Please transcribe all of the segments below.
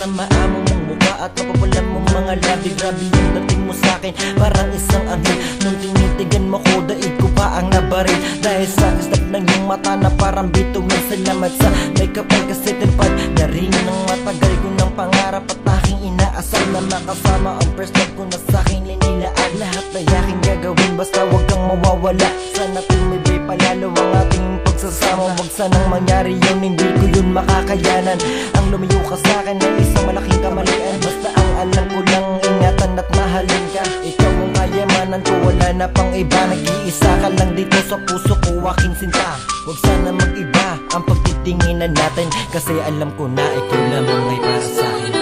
sama mo mong mukha at kapapalan mong mga labi. Grabe yung dating mo sa'kin, parang isang anghel. Nung tinitigan mo ko, daig ko pa ang nabaril. Dahil sa kislap ng iyong mata na parang bituin. Salamat sa may kapal kasi tilpad na rin ng matagal ko ng pangarap at aking inaasal na makasama ang first love ko na sa'king linilaan. Lahat ay aking gagawin basta wag kang mawawala. Sana tumibay palalo ang ating pagsasama. Wag sanang mangyari yun, hindi ko yun makakayanan. Ang lumayo ka sa'kin ay isang malaking kamalian. Basta ang alam ko lang, ingatan at mahalin ka. Ikaw ang kayamanan ko, wala na pang iba. Nag-iisa ka lang dito sa puso ko, aking sinta. Wag sana mag-iba ang pagtitinginan natin, kasi alam ko na ikaw lamang ay para sa'kin.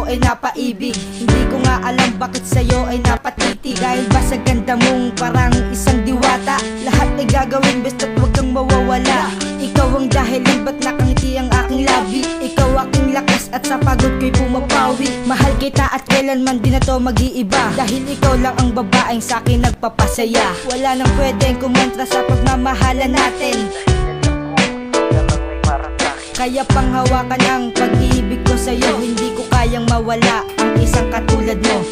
Ay napaibig, hindi ko nga alam bakit sa'yo ay napatiti. Dahil ba sa ganda mong parang isang diwata, lahat ay gagawin basta't huwag kang mawawala. Ikaw ang dahilan ba't nakangiti ang aking labi. Ikaw aking lakas at sa pagod ko'y pumapawi. Mahal kita at kailanman di na to mag-iiba, dahil ikaw lang ang babaeng sa'kin nagpapasaya. Wala nang pwedeng kumontra sa pagmamahalan natin, kaya panghawakan ang pag-ibig ko sa'yo. Hindi ko kayang mawala ang isang katulad mo.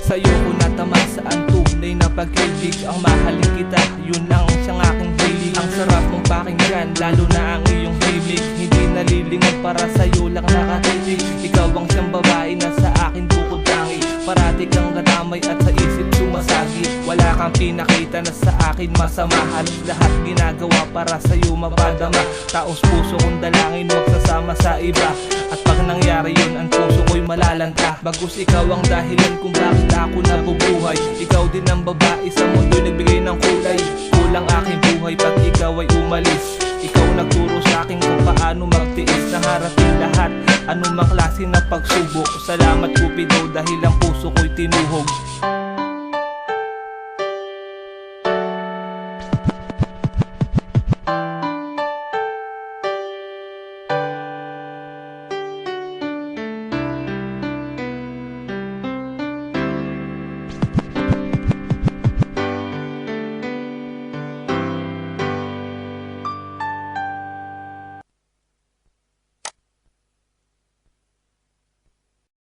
Sa'yo ko natamasa ang tunay na pag-ibig. Ang mahalin kita, yun ang siyang aking hilig. Ang sarap mong pakinggan, lalo na ang iyong himig. Hindi nalilingon para sa'yo lang nakatitig. Ikaw ang siyang babae na sa akin bukod tangi. Parati kang katamay at sa isip sumasagi. Wala kang pinakita na sa akin masama. Halos lahat ginagawa para sa'yo mapadama. Taos puso kong dalangin, huwag sasama sa iba. At pag nangyari yun, ang puso ko'y malalanta. Bagus ikaw ang dahilan kung bakit ako nabubuhay. Ikaw din ang babae sa mundo'y nagbigay ng kulay. Kulang aking buhay pag ikaw ay umalis. Ikaw nagturo sa akin kung paano magtiis na harapin lahat, anumang klase ng pagsubok. Salamat Cupido dahil ang puso ko'y tinuhog.